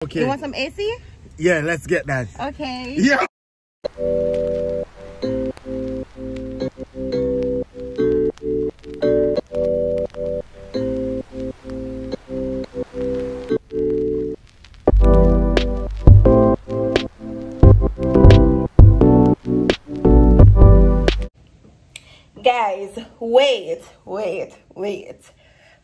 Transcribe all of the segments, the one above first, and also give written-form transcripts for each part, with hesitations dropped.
Okay. You want some AC? Yeah, let's get that. Okay. Yeah. Guys, wait.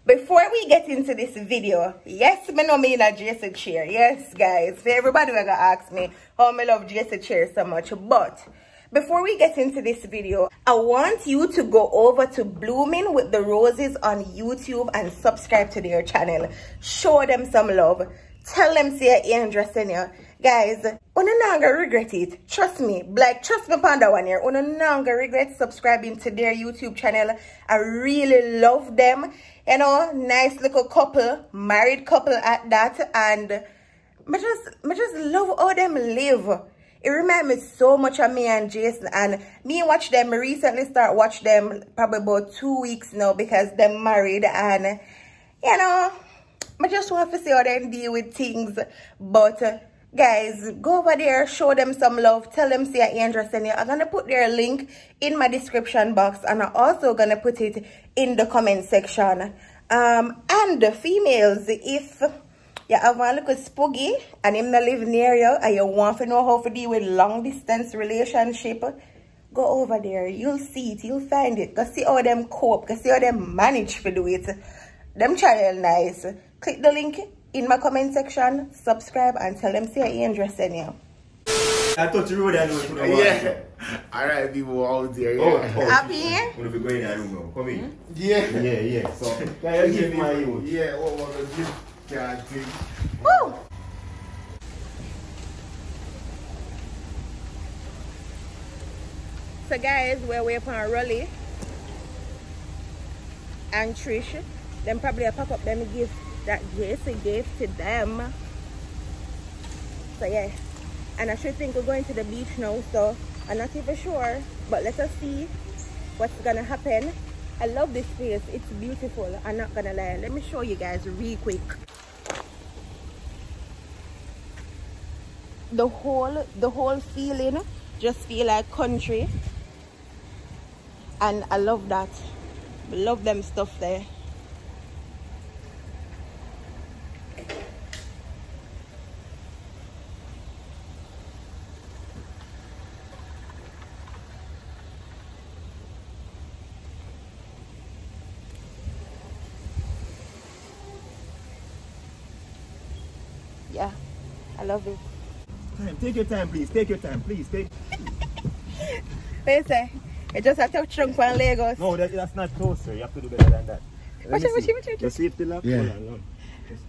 Before we get into this video, yes, me know me in a Jason chair. Yes, guys, for everybody will ask me how me love Jason chair so much. But before we get into this video, I want you to go over to Blooming with the Roses on YouTube and subscribe to their channel. Show them some love. Tell them say Andrea send you. Guys, una not gonna regret it. Trust me. Like, trust me upon that one here. Una not gonna regret subscribing to their YouTube channel. I really love them. You know, nice little couple, married couple at that. And I just love how them live. It reminds me so much of me and Jason. And me watch them, I recently start watch them probably about 2 weeks now because they're married. And, you know, I just want to see how they deal with things. But, guys, go over there, show them some love. Tell them say Andrea send you. I'm going to put their link in my description box. And I'm also going to put it in the comment section. And the females, if you have a little spooky and him not live near you and you want to know how to deal with long distance relationship, go over there. You'll see it. You'll find it. Go see how them cope. Go see how them manage to do it. Them child nice. Click the link in my comment section. Subscribe and tell them say Andrea send you. I thought you wrote that note. Yeah. Alright, people out there. Yeah. Happy? We'll be going there, room. Come in. Yeah. So, can you give my youth? Yeah, what was the gift? Can't think. Woo! So guys, we're waiting on Rolley and Trish. Them probably pack up them gift that Jason gave to them. So yeah. And I should think we're going to the beach now, so I'm not even sure. But let us see what's gonna happen. I love this place. It's beautiful. I'm not gonna lie. Let me show you guys real quick. The whole feeling just feel like country. And I love that. I love them stuff there. Yeah, I love it. Take your time, please. Take your time, please. Take. What you say? You just have to trunk from Lagos. No, that's not closer. You have to do better than that. Watch it. The safety lock. Yeah.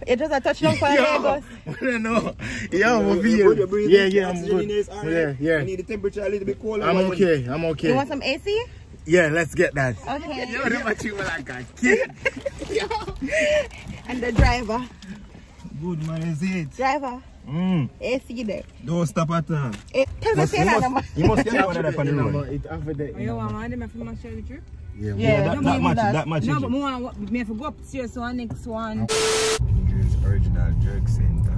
You just have to trunk from Lagos. I don't know. Yeah, I'm You're breathing. Yeah, I'm good. Right. Yeah. You need the temperature a little bit colder. I'm okay. You want some AC? Yeah, let's get that. Okay. Yo, them are cheap like a kid. And the driver. Good man, is it? Driver. AC there. Don't stop at all. Tell me say that number. You must get one of that on the road. It's after that. You want them to match the trip? Yeah, that much. No, but I want me to go upstairs to the next one. Negril original jerk center.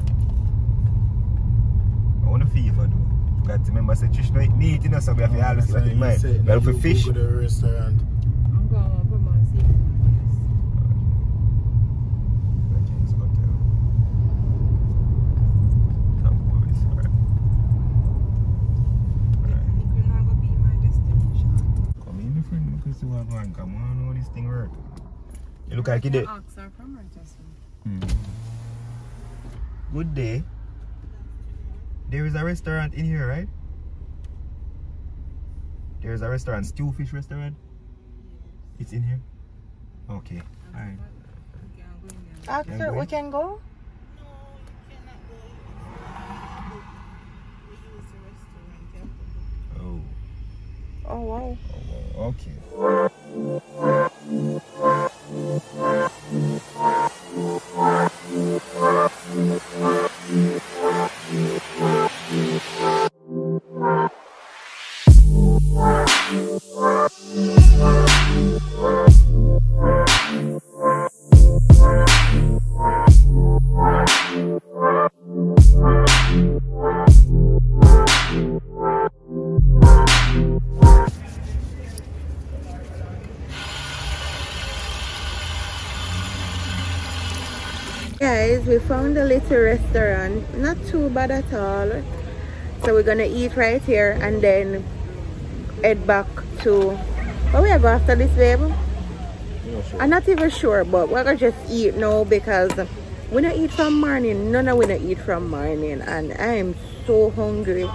I want to feel for though. Got to remember say Trish no eat meat, you know, so we have to always keep that in mind. We have to fish. Go to the restaurant. I'm going to put my seat. Come on, how this thing work. You look like you did. Good day. There is a restaurant in here, right? There is a restaurant, Stewfish restaurant. It's in here. Okay. Alright. After we can go? Oh. Oh wow. Oh, okay. found a little restaurant, not too bad at all. So we're gonna eat right here and then head back to where we are going after this, babe? Sure. I'm not even sure, but we're gonna just eat now because we don't eat from morning. None of we don't eat from morning, and I am so hungry.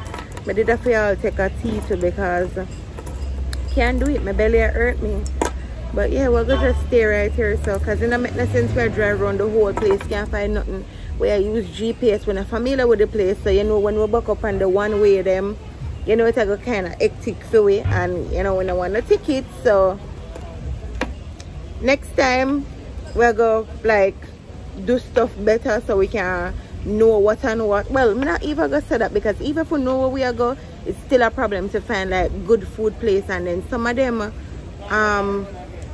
I did have to take a tea too because can't do it. My belly hurt me. But yeah, we're gonna just stay right here. So, cause it don't make no sense we drive around the whole place, can't find nothing. We use GPS when I'm familiar with the place, so you know when we back up on the one way them, you know it's a kind of hectic for we, and you know we don't want a ticket. So next time we'll go like do stuff better so we can know what and what. Well, I'm not even gonna say that because even if we know where we are go, it's still a problem to find like good food place. And then some of them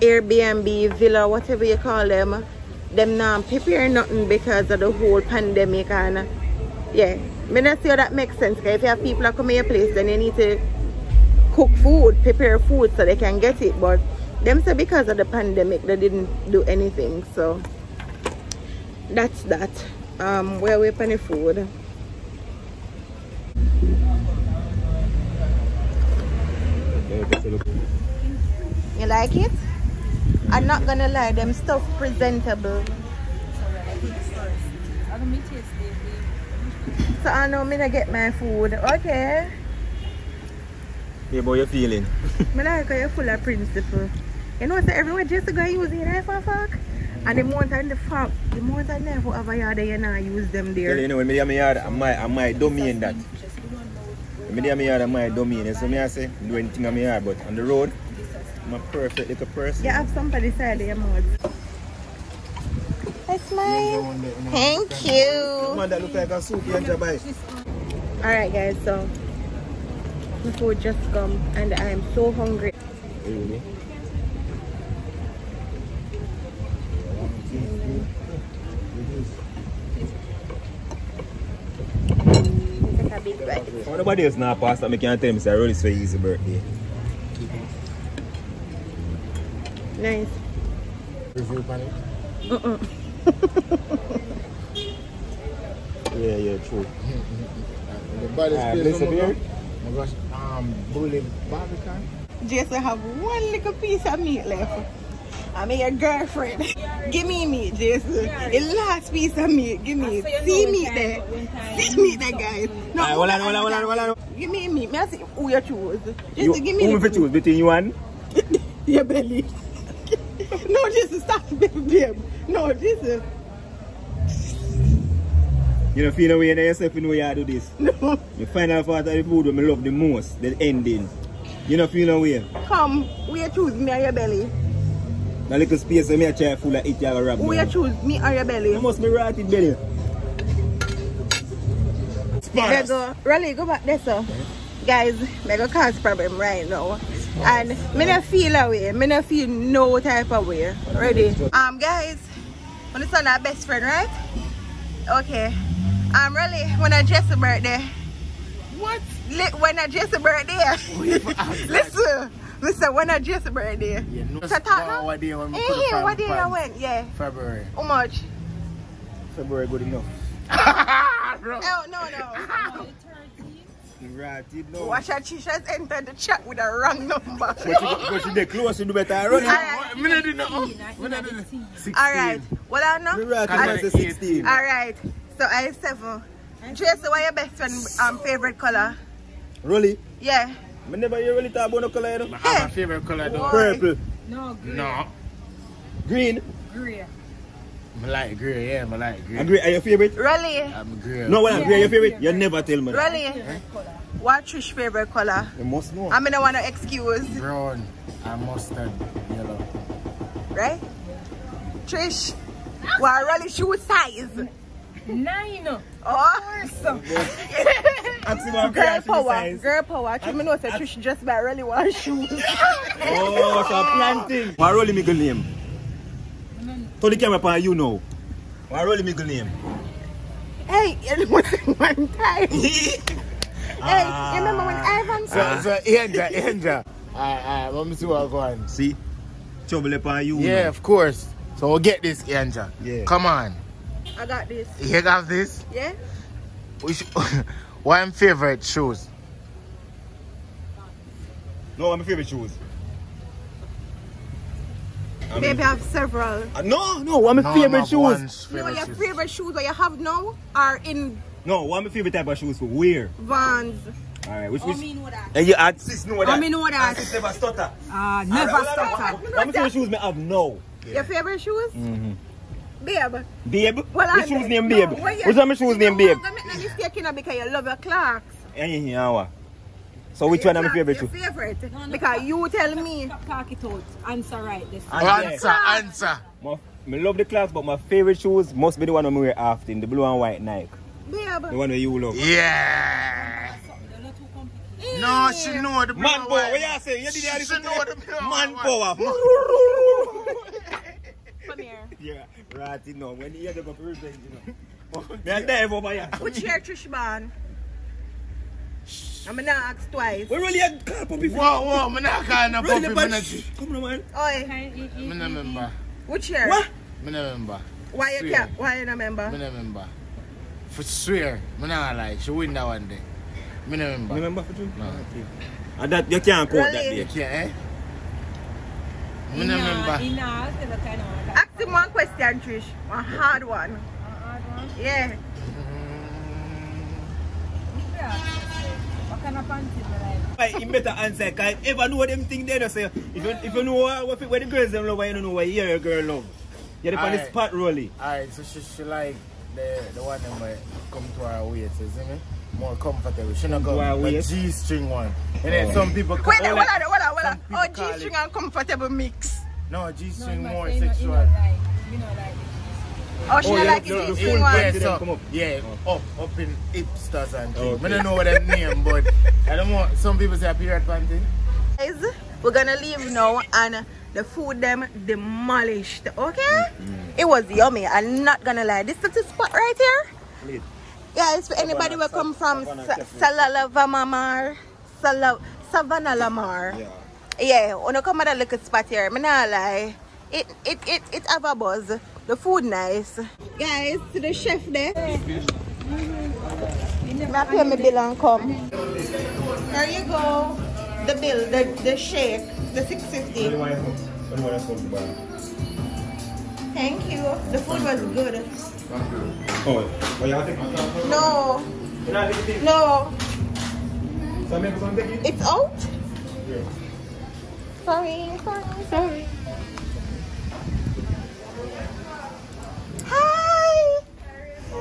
Airbnb, villa, whatever you call them not prepare nothing because of the whole pandemic. And yeah, I not sure that makes sense. If you have people that come to your place, then you need to cook food, prepare food so they can get it. But them say because of the pandemic they didn't do anything. So that's that. We're waiting for the food. You like it? I'm not gonna lie, them stuff presentable. So I know I'm gonna get my food. Okay. Yeah, boy, you feeling? I like how you're full of principle. You know, so everywhere just to go use it there for fuck. And the more than the fuck, the more than there whoever yard you know use them there. You know, when I am yard, I might domain that. When I am yard, I might domain. So I say, do anything on my yard, but on the road, I'm a perfect little person. You have somebody side of your mouth. That's mine. Thank you. Man, that look like a soup you buy. Alright guys, so the food just come and I am so hungry. Really? Take a big bite. Oh, nobody else now pasta. I can't tell me say Rolley's for easy birthday. Nice. Review on it? Yeah, true. The body's Bless up here. Oh my gosh, bully Barbican. Just have one little piece of meat left. I'm your girlfriend. Give me meat, Jason. The last piece of meat. Give me it. See meat there. See meat there, guys. No, Hold on. Give me meat. May I see who you choose? Just give me who you choose between you and? Your belly. No, just stop, babe. No, just. You don't feel no way in yourself, you know you do this. No. The final part of the food I love the most, the ending. You don't feel no way. Come, we choose me or your belly. That little space where I try full of eat you rub. Who you choose, me or your belly? You must be rotted belly. There go. Rolley, go back there, sir. Guys, I go cause problem right now. And me not feel away. Me not feel no type of way. Ready? Guys, when it's on our best friend, right? Okay. Rolley, when I Jess's birthday. What? When I Jess's birthday. Listen, when I Jess's birthday. Yeah, no. So What day when we what day I went? Yeah. February. How much? February good enough. Bro. Oh, no. Rotted no. Watch her, she just entered the chat with a wrong number. But you get close, you do better. Rolley. Alright. Well, I know. Rotted 16. Alright. So I 7. Tracy, what your best friend favorite color? Rolley. Yeah. I never hear Rolley talk about no color. You know? My favorite color though. Purple. No, grey. No. Green. Grey. I like grey, yeah, I like grey. And green, are your favorite? Rolley. I'm grey. No, what grey your favorite? You never tell me that. Rolley. What's Trish's favorite color? You must know. I mean, I want to excuse. Brown and mustard yellow. Right? Trish, what Rolley shoe size? 9. Oh. Girl power. Girl power. You know say Trish just buy Rolley one shoes. Oh, so planting. What Rolley me good name? To the camera pan you know. What Rolley me good name? Hey, it was one time. Hey, you remember when Ivan said? So Angel. Let me see what I'm going. See? Trouble upon you. Yeah, now. of course. So we'll get this, Angel. Yeah. Come on. I got this. You got this? Yeah? What are your favorite shoes? No, my favorite shoes. Maybe I have several. No, what are my favorite shoes? No, your favorite shoes that you have now are in No, what are my favorite type of shoes for wear? Vans. Alright, which mean what that? and you add sis know that. I mean what that? Sis never stutter. Never stutter. What my favorite shoes me have now? Your favorite shoes? Babe. Babe? Well, Which shoes name Babe? No, Which one my shoes name Babe? I'm not mistaken because you love your Clarks. So which one are my favorite Your shoes? favorite? Because you tell me. Talk it out. Answer right. This Answer. I love the Clarks, but my favorite shoes must be the one I wear often, the blue and white Nike. Babe. The one that you love. Yeah. No, she know the Man power, what you say? You did that. She know the man power. Come here. Yeah, right, you know, when you hear the revenge, you know. Me and Dave over here. Which year Trishban? I'm gonna ask twice. We really had car puppy. Whoa, I'm not calling a puppy. Come on, man. Oi. I don't remember. Which year? What? I don't remember. Why you can't? Why you don't remember? I don't remember. For swear, I'm not lie. She win that one day. I don't remember. Remember for you? No. And that you can't quote that Really? You day. can't, eh? I don't remember. Ask him one question, Trish. A hard one. Yeah. What kind of panties you like? You better answer, because if I know them things they don't say, if you know what the girls them love, you don't know what your girl love. You're on the spot, Rolley. Alright, so she like the one that might come to her waist, you see me? More comfortable. She not got a G-string one. And then some people call Wait, hold on. Oh, call G-string and comfortable mix. No, G-string more You sexual. know like Oh, she don't like the it full G-string bread. one. Yeah, up in hipsters and things. I don't know what that name, but I don't know. Some people say a period panty. Guys, we're gonna leave now and the food them demolished, okay? It was yummy, I'm not gonna lie. This is the spot right here. Guys, for anybody will come from Savannah Lamar. Yeah, when you come at a little spot here, I'm not lie. It have a buzz. The food nice. Guys, to the chef there. I pay my bill and come. There you go. The bill, the shake, the $6.50. Thank you. The food was good. Oh, well, you have to take my car? No. You not take it? No. So I'm going to take it? It's out? Yeah. Sorry. Hi.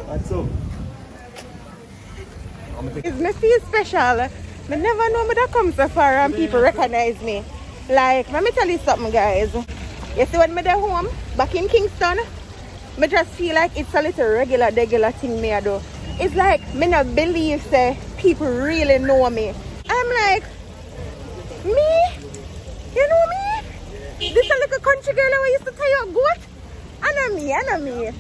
What's up? It's me feel special. I never know me that come so far and people recognize me. Like, let me tell you something, guys. You see when me there home, back in Kingston, me just feel like it's a little regular thing me I do. It's like, me not believe say people really know me. I'm like, me? You know me? This a little country girl who used to tell you a goat? I know me. Yeah.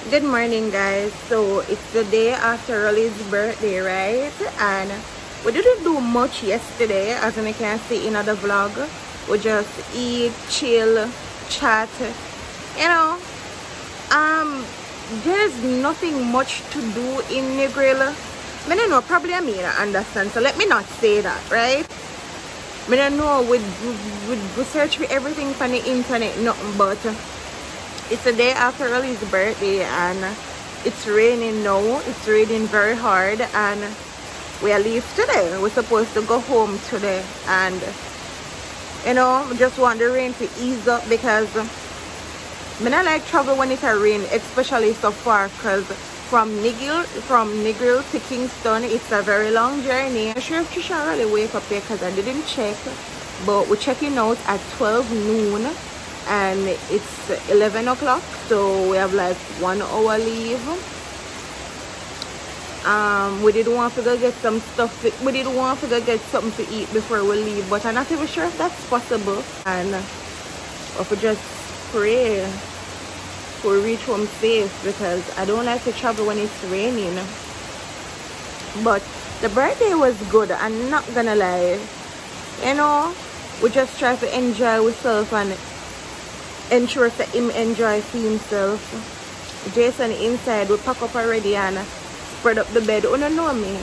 Good morning, guys. So it's the day after Rolley's birthday, right? And we didn't do much yesterday, as you can see in the vlog. We just eat, chill, chat, you know. There's nothing much to do in Negril. I don't know, probably I mean I understand, so let me not say that, right? I don't know, we search for everything from the internet, nothing but it's the day after Rolley's birthday and it's raining now. It's raining very hard and we are leave today. We're supposed to go home today and you know, just want the rain to ease up because I don't like travel when it's a rain, especially so far, because from Negril to Kingston. It's a very long journey. I'm not sure if Trisha really wake up here because I didn't check, but we're checking out at 12 noon and it's 11 o'clock, so we have like 1 hour leave. We didn't want to go get some stuff we didn't want to go get something to eat before we leave, but I'm not even sure if that's possible, and if we just pray we reach home safe, because I don't like to travel when it's raining. But the birthday was good, I'm not gonna lie. You know, we just try to enjoy ourselves and ensure that him enjoy himself. Jason inside, we pack up already and spread up the bed. You don't know me,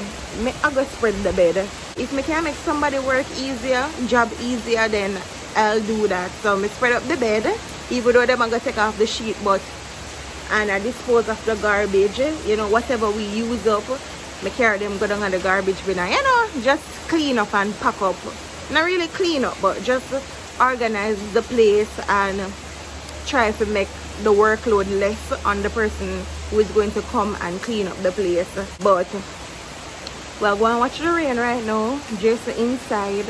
I go spread the bed. If me can make somebody work easier, job easier, then I'll do that. So me spread up the bed, even though them are gonna take off the sheet, but and I dispose of the garbage. You know, whatever we use up, me carry them go down on the garbage bin and, you know, just clean up and pack up. Not really clean up, but just organize the place and try to make the workload less on the person who is going to come and clean up the place. But we're going to watch the rain right now. Just inside,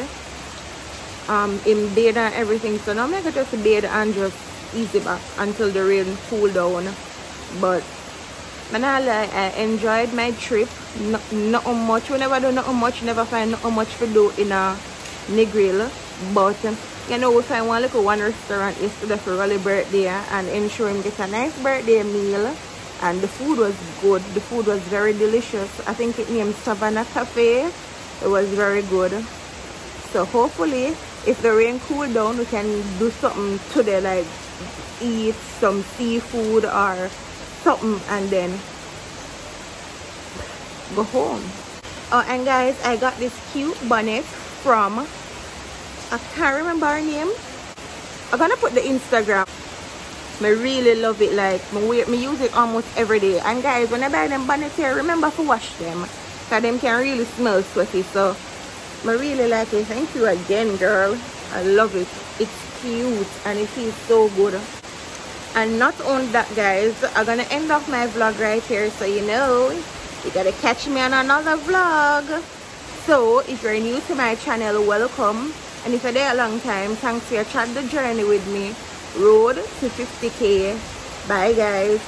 in bed and everything. So now I'm going to just bed and just easy back until the rain cool down. But I enjoyed my trip. Not much. We never do nothing much. Never find nothing much to do in a Negril. But you know, we find one restaurant yesterday for Rolley birthday and ensure him get a nice birthday meal. And the food was good. The food was very delicious. I think it named Savannah Cafe. It was very good. So hopefully, if the rain cool down, we can do something today, like eat some seafood or something and then go home. Oh, and guys, I got this cute bonnet from, I can't remember her name. I'm gonna put the Instagram. I really love it. Like, me use it almost every day. And guys, when I buy them bonnets here, remember to wash them, because them can really smell sweaty. So I really like it. Thank you again, girl. I love it. It's cute and it feels so good. And not only that, guys, I'm gonna end off my vlog right here, so you know you gotta catch me on another vlog. So if you're new to my channel, welcome. And if you're there a long time, thanks for your chat the journey with me. Road to 50K. Bye, guys.